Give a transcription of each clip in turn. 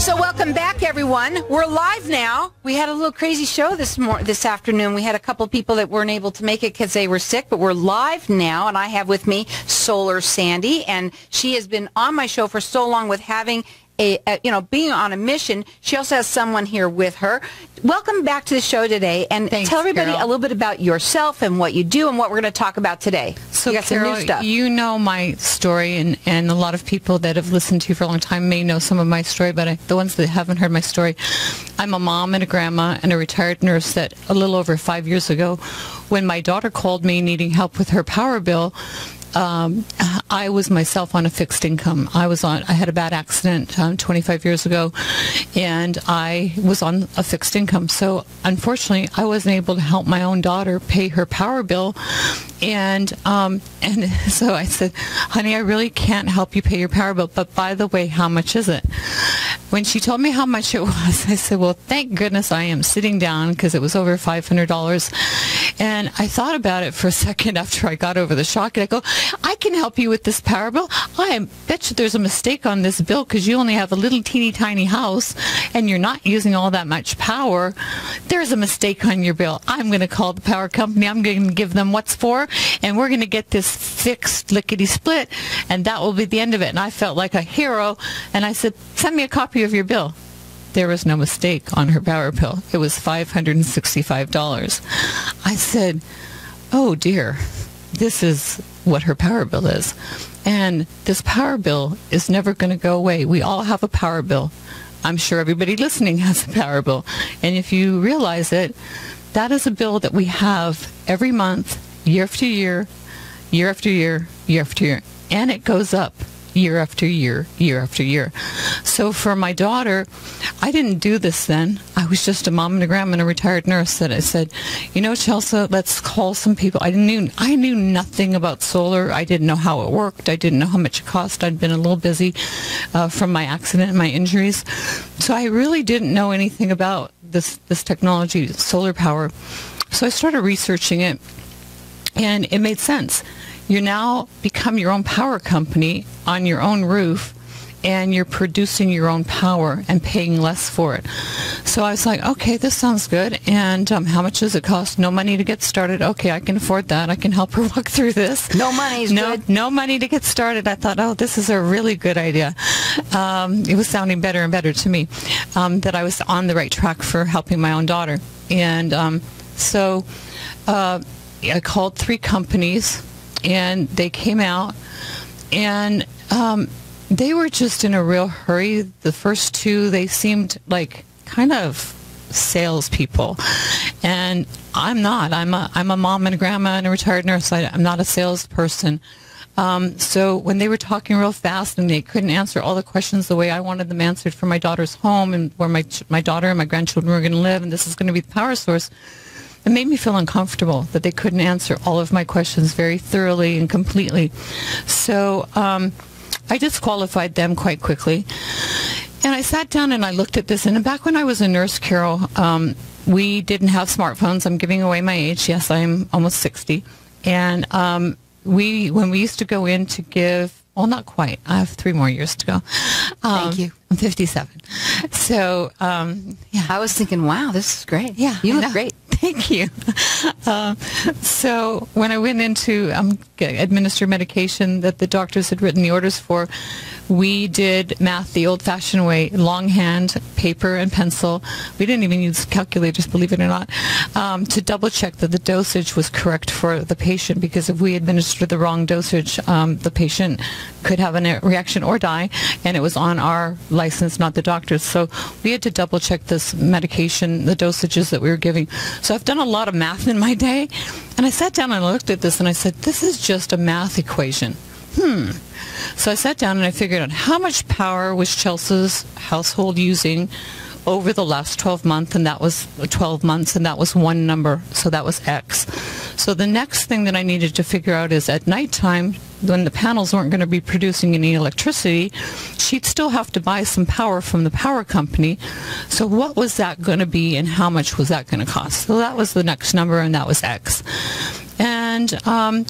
So welcome back, everyone. We're live now. We had a little crazy show this afternoon. We had a couple of people that weren't able to make it because they were sick, but we're live now, and I have with me Solar Sandy, and she has been on my show for so long with having being on a mission. She also has someone here with her. Welcome back to the show today, and tell everybody a little bit about yourself and what you do and what we're going to talk about today. So, you got some new stuff. You know my story, and a lot of people that have listened to you for a long time may know some of my story, but the ones that haven't heard my story, I'm a mom and a grandma and a retired nurse that a little over 5 years ago, when my daughter called me needing help with her power bill, I was myself on a fixed income. I had a bad accident 25 years ago, and I was on a fixed income. So unfortunately, I wasn't able to help my own daughter pay her power bill. And so I said, honey, I really can't help you pay your power bill, but by the way, how much is it? When she told me how much it was, I said, well, thank goodness I am sitting down, because it was over $500. And I thought about it for a second after I got over the shock, and I go, I can help you with this power bill. I bet you there's a mistake on this bill, because you only have a little teeny tiny house and you're not using all that much power. There's a mistake on your bill. I'm going to call the power company. I'm going to give them what's for, and we're going to get this fixed lickety-split, and that will be the end of it. And I felt like a hero, and I said, send me a copy of your bill. There was no mistake on her power bill. It was $565. I said, oh dear, this is what her power bill is. And this power bill is never going to go away. We all have a power bill. I'm sure everybody listening has a power bill. And if you realize it, that is a bill that we have every month, year after year, year after year, year after year. And it goes up year after year, year after year. So for my daughter, I didn't do this then. I was just a mom and a grandma and a retired nurse that I said, you know, Chelsea, let's call some people. I knew nothing about solar. I didn't know how it worked. I didn't know how much it cost. I'd been a little busy from my accident and my injuries. So I really didn't know anything about this technology, solar power. So I started researching it, and it made sense. You now become your own power company on your own roof, and you're producing your own power and paying less for it. So I was like, okay, this sounds good. And how much does it cost? No money to get started. Okay, I can afford that. I can help her walk through this. No money is good. No money to get started. I thought, oh, this is a really good idea. It was sounding better and better to me, that I was on the right track for helping my own daughter. And so I called 3 companies, and they came out, and they were just in a real hurry. The first 2, they seemed like kind of salespeople, and I'm not. I'm a mom and a grandma and a retired nurse. I'm not a salesperson. So when they were talking real fast and they couldn't answer all the questions the way I wanted them answered for my daughter's home and where my daughter and my grandchildren were going to live, and this is going to be the power source, it made me feel uncomfortable that they couldn't answer all of my questions very thoroughly and completely. So I disqualified them quite quickly. And I sat down and I looked at this. And back when I was a nurse, Carol, we didn't have smartphones. I'm giving away my age. Yes, I'm almost 60. And when we used to go in to give, well, not quite. I have 3 more years to go. Thank you. I'm 57. So, yeah. I was thinking, wow, this is great. Yeah, you look great. Thank you. So when I went in to administer medication that the doctors had written the orders for, we did math the old-fashioned way, longhand, paper and pencil. We didn't even use calculators, believe it or not, to double-check that the dosage was correct for the patient, because if we administered the wrong dosage, the patient could have a reaction or die, and it was on our license, not the doctor's. So we had to double-check this medication, the dosages that we were giving. So I've done a lot of math in my day, and I sat down and I looked at this and I said, this is just a math equation. So I sat down and I figured out how much power was Chelsea's household using over the last 12 months, and that was 12 months, and that was one number, so that was X. So the next thing that I needed to figure out is at nighttime, when the panels weren't going to be producing any electricity, she'd still have to buy some power from the power company. So what was that going to be, and how much was that going to cost? So that was the next number, and that was X. And And,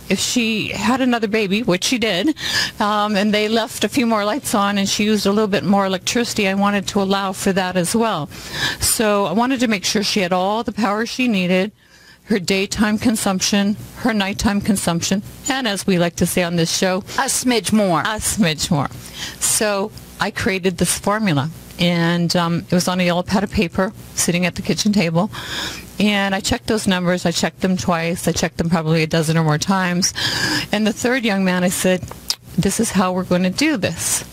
if she had another baby, which she did, and they left a few more lights on and she used a little bit more electricity, I wanted to allow for that as well. So I wanted to make sure she had all the power she needed, her daytime consumption, her nighttime consumption, and as we like to say on this show, a smidge more. A smidge more. So I created this formula, and it was on a yellow pad of paper sitting at the kitchen table. And I checked those numbers. I checked them twice. I checked them probably a dozen or more times. And the third young man, I said, this is how we're going to do this.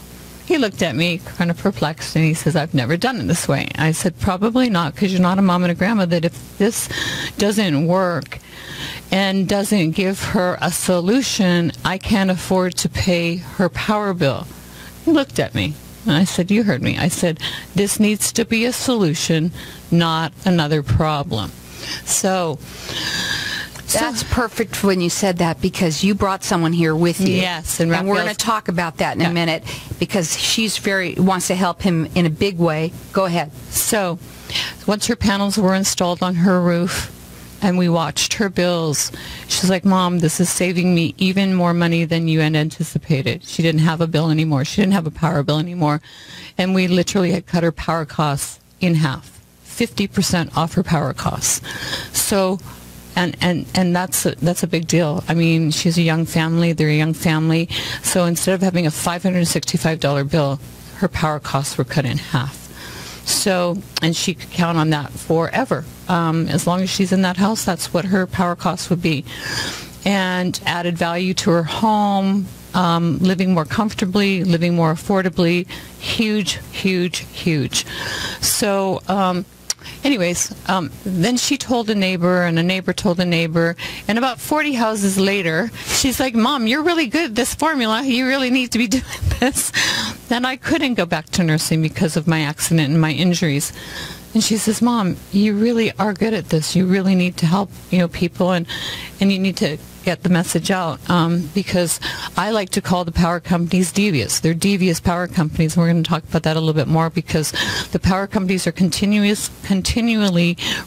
He looked at me kind of perplexed, and he says, I've never done it this way. I said, probably not, because you're not a mom and a grandma, that if this doesn't work and doesn't give her a solution, I can't afford to pay her power bill. He looked at me. And I said, you heard me. I said, this needs to be a solution, not another problem. So that's perfect when you said that, because you brought someone here with you. Yes. And we're going to talk about that in a minute, because she's wants to help him in a big way. Go ahead. So once her panels were installed on her roof, and we watched her bills, she's like, Mom, this is saving me even more money than you had anticipated. She didn't have a bill anymore. She didn't have a power bill anymore. And we literally had cut her power costs in half, 50% off her power costs. So, and that's a big deal. I mean, she's a young family. They're a young family. So instead of having a $565 bill, her power costs were cut in half. So, and she could count on that forever. As long as she's in that house, that's what her power costs would be. And added value to her home, living more comfortably, living more affordably, huge, huge, huge. So, then she told a neighbor, and a neighbor told a neighbor, and about 40 houses later, she's like, Mom, you're really good at this formula. You really need to be doing this. And I couldn't go back to nursing because of my accident and my injuries. And she says, Mom, you really are good at this. You really need to help, people, and you need to get the message out, because I like to call the power companies devious. They're devious power companies. We're going to talk about that a little bit more, because the power companies are continually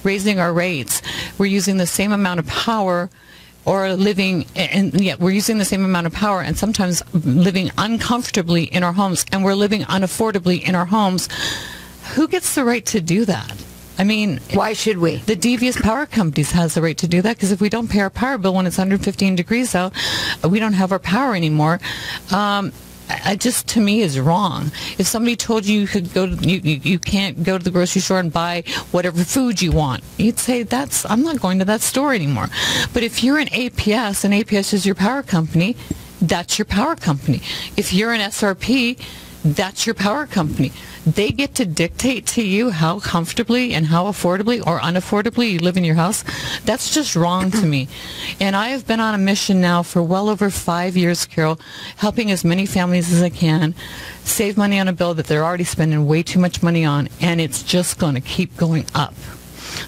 raising our rates. We're using the same amount of power, or living, and yet we're using the same amount of power and sometimes living uncomfortably in our homes, and we're living unaffordably in our homes. Who gets the right to do that? I mean, why should we? The devious power companies has the right to do that, because if we don't pay our power bill when it's 115 degrees out, we don't have our power anymore. It just, to me, is wrong. If somebody told you could go to, you can't go to the grocery store and buy whatever food you want, you'd say, I'm not going to that store anymore. But if you're an APS, and APS is your power company, that's your power company. If you're an SRP, that's your power company. They get to dictate to you how comfortably and how affordably or unaffordably you live in your house. That's just wrong to me. And I have been on a mission now for well over 5 years, Carol, helping as many families as I can save money on a bill that they're already spending way too much money on, and it's just going to keep going up.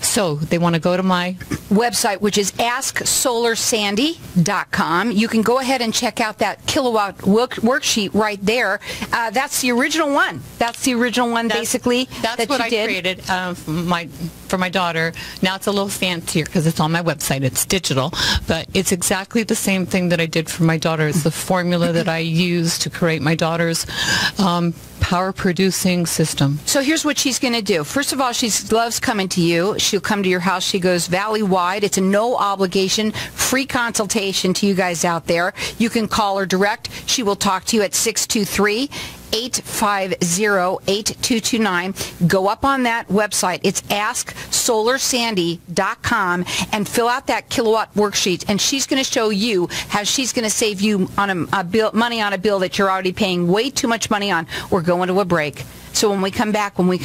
So they want to go to my website, which is AskSolarSandy.com. You can go ahead and check out that kilowatt worksheet right there. That's the original one. That's the original one, basically. That's what I created for my daughter. Now it's a little fancier because it's on my website. It's digital, but it's exactly the same thing that I did for my daughter. It's the formula that I used to create my daughter's power producing system. So here's what she's going to do. First of all, she loves coming to you. She'll come to your house. She goes valley-wide. It's a no obligation, free consultation to you guys out there. You can call her direct. She will talk to you at 623-850-8229. Go up on that website. It's AskSolarSandy.com and fill out that kilowatt worksheet. And she's going to show you how she's going to save you on money on a bill that you're already paying way too much money on. We're going to a break. So when we come back, I want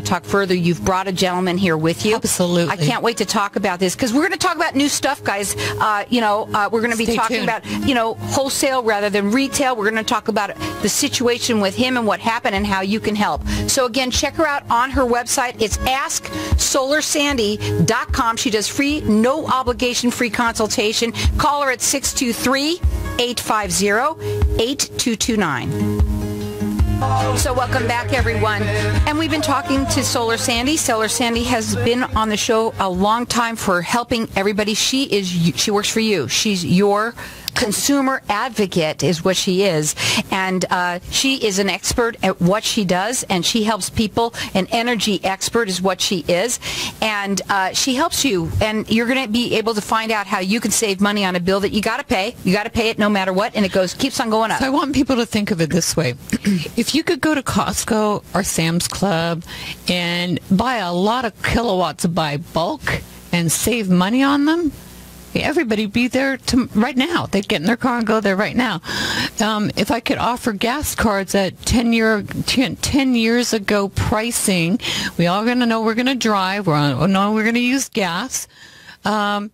to talk further. You've brought a gentleman here with you. Absolutely. I can't wait to talk about this because we're going to talk about new stuff, guys. We're going to be talking about, wholesale rather than retail. We're going to talk about the situation with him and what happened and how you can help. So again, check her out on her website. It's AskSolarSandy.com. She does free, no obligation, free consultation. Call her at 623-850-8229. So welcome back, everyone. And we've been talking to Solar Sandy. Solar Sandy has been on the show a long time for helping everybody. She works for you. She's your consumer advocate is what she is, and she is an expert at what she does, and she helps people. An energy expert is what she is, and she helps you, and you're going to be able to find out how you can save money on a bill that you got to pay. You got to pay it no matter what, and it keeps on going up. So I want people to think of it this way. If you could go to Costco or Sam's Club and buy a lot of kilowatts by bulk and save money on them, everybody be there right now. They'd get in their car and go there right now. If I could offer gas cards at 10 years ago pricing, we all going to know we're going to drive. We're going to use gas. There'd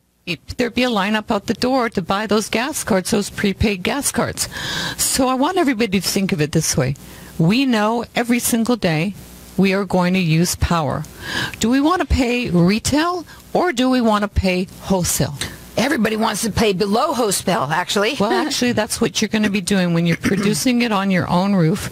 be a lineup out the door to buy those gas cards, those prepaid gas cards. So I want everybody to think of it this way. We know every single day we are going to use power. Do we want to pay retail or do we want to pay wholesale? Everybody wants to pay below wholesale, actually. Well, actually, that's what you're going to be doing when you're producing it on your own roof.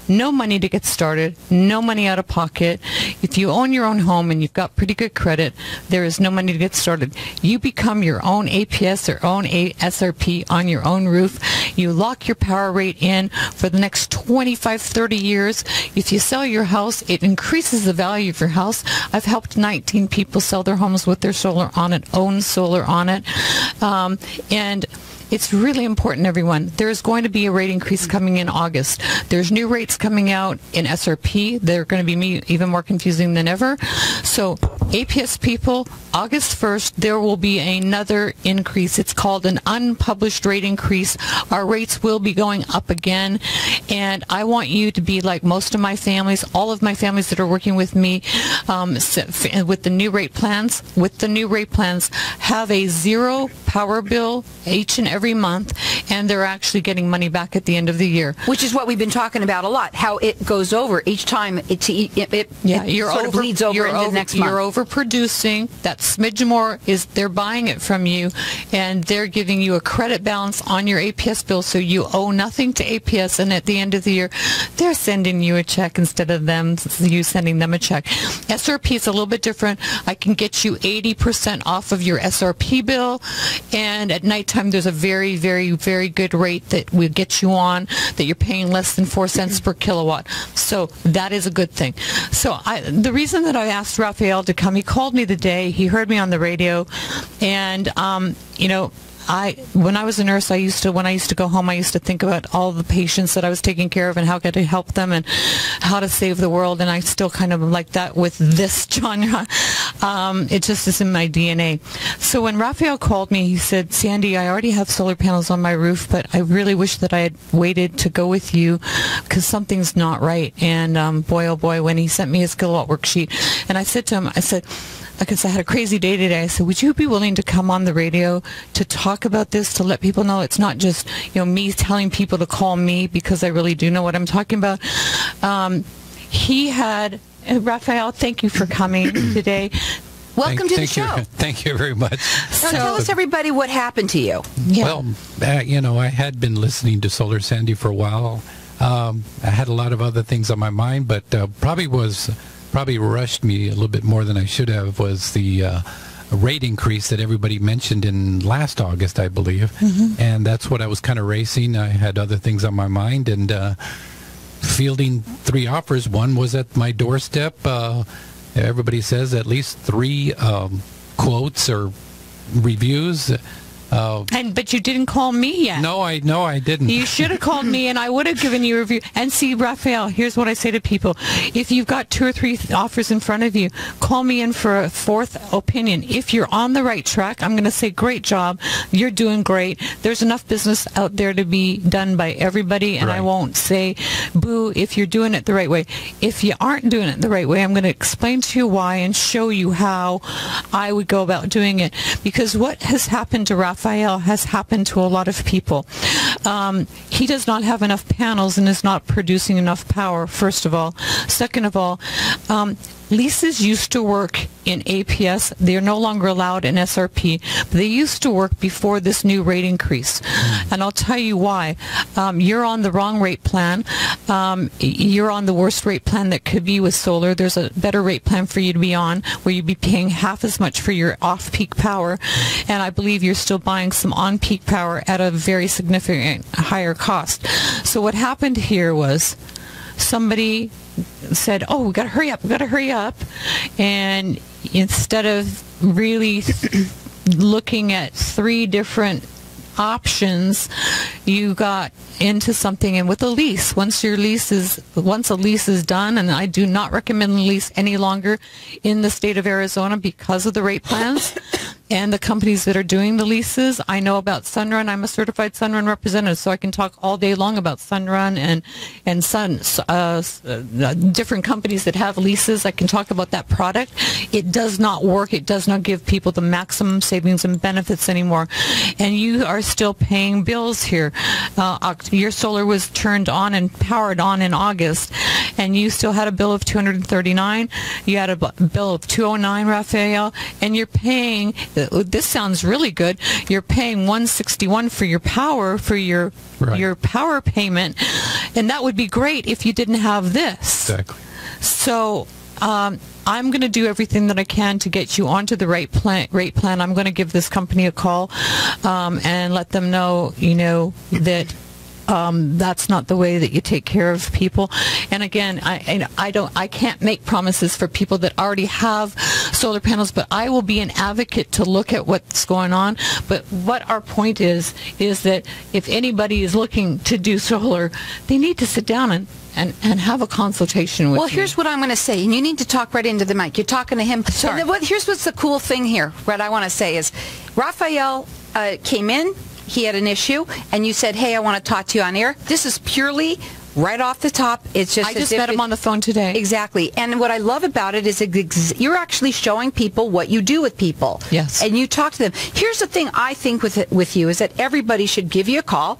No money to get started, no money out of pocket. If you own your own home and you've got pretty good credit, there is no money to get started. You become your own APS or own SRP on your own roof. You lock your power rate in for the next 25, 30 years. If you sell your house, it increases the value of your house. I've helped 19 people sell their homes with their solar on it, own solar on it. And it's really important, everyone. There's going to be a rate increase coming in August. There's new rates coming out in SRP. They're going to be even more confusing than ever. So APS people, August 1st, there will be another increase. It's called an unpublished rate increase. Our rates will be going up again. And I want you to be like most of my families, all of my families that are working with me with the new rate plans. With the new rate plans, have a zero power bill each and every month, and they're actually getting money back at the end of the year. Which is what we've been talking about a lot, how it goes over each time. It sort of bleeds over into the next month. You're overproducing. That smidge more is they're buying it from you, and they're giving you a credit balance on your APS bill, so you owe nothing to APS, and at the end of the year, they're sending you a check instead of you sending them a check. SRP is a little bit different. I can get you 80% off of your SRP bill, and at nighttime there's a very, very, very good rate that will get you on, that you're paying less than 4 cents per kilowatt. So that is a good thing. So the reason that I asked Raphael to come, he called me the day, he heard me on the radio, and, when I was a nurse, when I used to go home, I used to think about all the patients that I was taking care of and how could I help them and how to save the world. And I still kind of like that with this genre. It just is in my DNA. So when Raphael called me, he said, Sandy, I already have solar panels on my roof, but I really wish that I had waited to go with you because something's not right. And boy, oh boy, when he sent me his kilowatt worksheet, and I said to him, because I had a crazy day today, I said, would you be willing to come on the radio to talk about this, to let people know it's not just, me telling people to call me because I really do know what I'm talking about. Raphael, thank you for coming today. Welcome to the show. Thank you very much. Now tell us, everybody, what happened to you. Yeah. Well, I had been listening to Solar Sandy for a while. I had a lot of other things on my mind, but probably rushed me a little bit more than I should have was the rate increase that everybody mentioned in last August, I believe. Mm-hmm. And that's what I was kind of racing. I had other things on my mind and fielding 3 offers. One was at my doorstep. Everybody says at least 3 quotes or reviews. But you didn't call me yet. No, I didn't. You should have called me, and I would have given you a review. And see, Raphael, here's what I say to people. If you've got 2 or 3 offers in front of you, call me in for a 4th opinion. If you're on the right track, I'm going to say, great job. You're doing great. There's enough business out there to be done by everybody, and right. I won't say, boo, if you're doing it the right way. If you aren't doing it the right way, I'm going to explain to you why and show you how I would go about doing it. Because what has happened to Raphael has happened to a lot of people. He does not have enough panels and is not producing enough power, first of all. Second of all, leases used to work in APS. They are no longer allowed in SRP. But they used to work before this new rate increase. and I'll tell you why. You're on the wrong rate plan. You're on the worst rate plan that could be with solar. There's a better rate plan for you to be on, where you'd be paying half as much for your off-peak power, and I believe you're still buying some on-peak power at a very significant higher cost. So what happened here was somebody said, oh, we got to hurry up, and instead of really looking at 3 different options, you got into something. And with a lease, once a lease is done, and I do not recommend a lease any longer in the state of Arizona because of the rate plans and the companies that are doing the leases. I know about Sunrun. I'm a certified Sunrun representative, so I can talk all day long about Sunrun and different companies that have leases. I can talk about that product. It does not work. It does not give people the maximum savings and benefits anymore. And you are still paying bills here. Your solar was turned on and powered on in August, and you still had a bill of $239. You had a bill of $209, Raphael, and you're paying, this sounds really good, you're paying $161 for your power, for your power payment, and that would be great if you didn't have this. Exactly. So I'm going to do everything that I can to get you onto the rate plan. I'm going to give this company a call and let them know, that that's not the way that you take care of people. And again, I can't make promises for people that already have solar panels, but I will be an advocate to look at what's going on. But what our point is that if anybody is looking to do solar, they need to sit down and have a consultation with me. Well, here's what I'm going to say, and you need to talk right into the mic. You're talking to him. Sorry. And here's what's the cool thing here. What I want to say is, Raphael came in. He had an issue, and you said, hey, I want to talk to you on air. This is purely right off the top. It's just I just met him on the phone today. Exactly. And what I love about it is you're actually showing people what you do with people. Yes. And you talk to them. Here's the thing I think with you is that everybody should give you a call,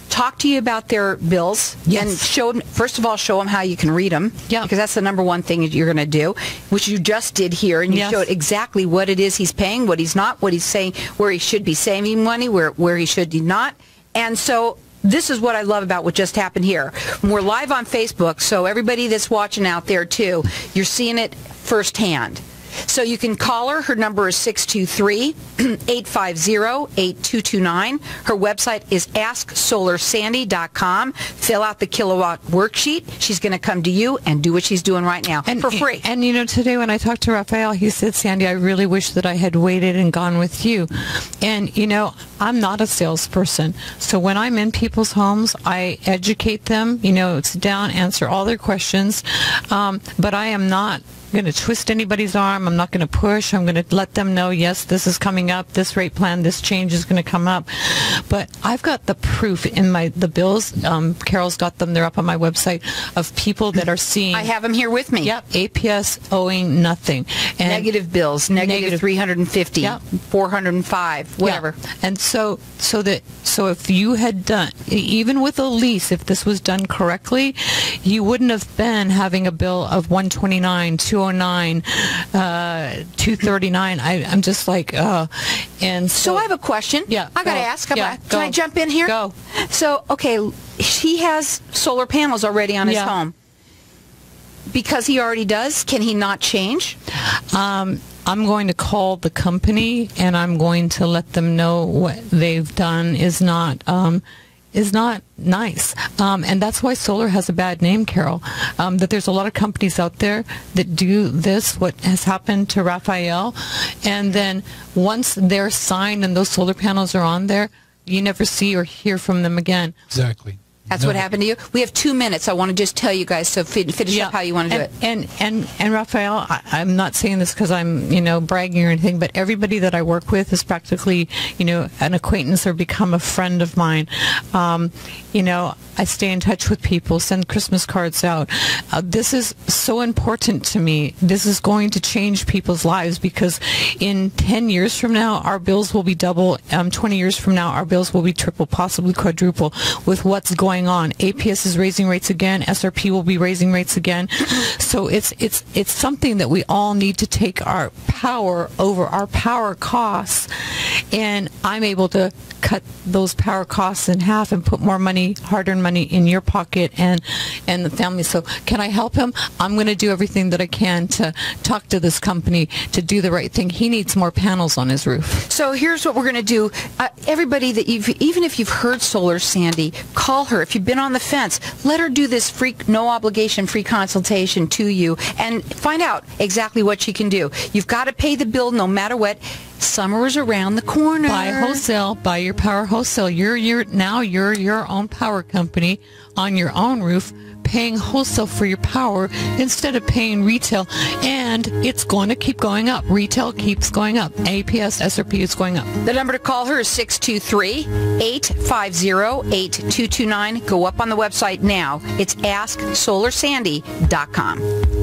talk to you about their bills, yes, and show them, first of all, show them how you can read them, yeah, because that's the number one thing you're going to do, which you just did here, and you yes, showed exactly what it is he's paying, what he's not, what he's saying, where he should be saving money, where he should be not. And so this is what I love about what just happened here. We're live on Facebook, so everybody that's watching out there too, you're seeing it firsthand. So you can call her. Her number is 623-850-8229. Her website is AskSolarSandy.com. Fill out the kilowatt worksheet. She's going to come to you and do what she's doing right now for free. And today when I talked to Raphael, he said, Sandy, I really wish that I had waited and gone with you. And, I'm not a salesperson. So when I'm in people's homes, I educate them, sit down, answer all their questions. But I am not going to twist anybody's arm. I'm not going to push. I'm going to let them know, yes, this is coming up, this rate plan, this change is going to come up. But I've got the proof in the bills. Carol's got them. They're up on my website, of people that are seeing. I have them here with me. Yep. APS owing nothing. And negative bills, negative 350, yep, 405, whatever. Yeah. And so if you had done, even with a lease, if this was done correctly, you wouldn't have been having a bill of $129, $209, $239. I'm just like, and so I have a question. Yeah, I got to ask. Can I jump in here? Go. So, okay, he has solar panels already on his home. Because he already does, can he not change? I'm going to call the company, and I'm going to let them know what they've done is not nice. And that's why solar has a bad name, Carol. That there's a lot of companies out there that do this, what has happened to Raphael. And then once they're signed and those solar panels are on there, you never see or hear from them again. Exactly. That's what happened to you. We have 2 minutes. I want to just tell you guys, so finish up how you want to do it. And Raphael, I'm not saying this because I'm, bragging or anything, but everybody that I work with is practically, an acquaintance or become a friend of mine. I stay in touch with people, send Christmas cards out. This is so important to me. This is going to change people's lives, because in 10 years from now, our bills will be double. 20 years from now, our bills will be triple, possibly quadruple, with what's going on. APS is raising rates again. SRP will be raising rates again. So it's something that we all need to take our power over our power costs. And I'm able to cut those power costs in half and put more money, hard-earned money, in your pocket and the family. So can I help him? I'm going to do everything that I can to talk to this company to do the right thing. He needs more panels on his roof. So here's what we're going to do. Everybody that even if you've heard Solar Sandy, call her. If you've been on the fence, let her do this free, no obligation, free consultation to you and find out exactly what she can do. You've got to pay the bill no matter what. Summer is around the corner. Buy wholesale. Buy your power wholesale. You're your own power company on your own roof, paying wholesale for your power instead of paying retail, and it's going to keep going up. Retail keeps going up. APS, SRP is going up. The number to call her is 623-850-8229. Go up on the website now. It's AskSolarSandy.com.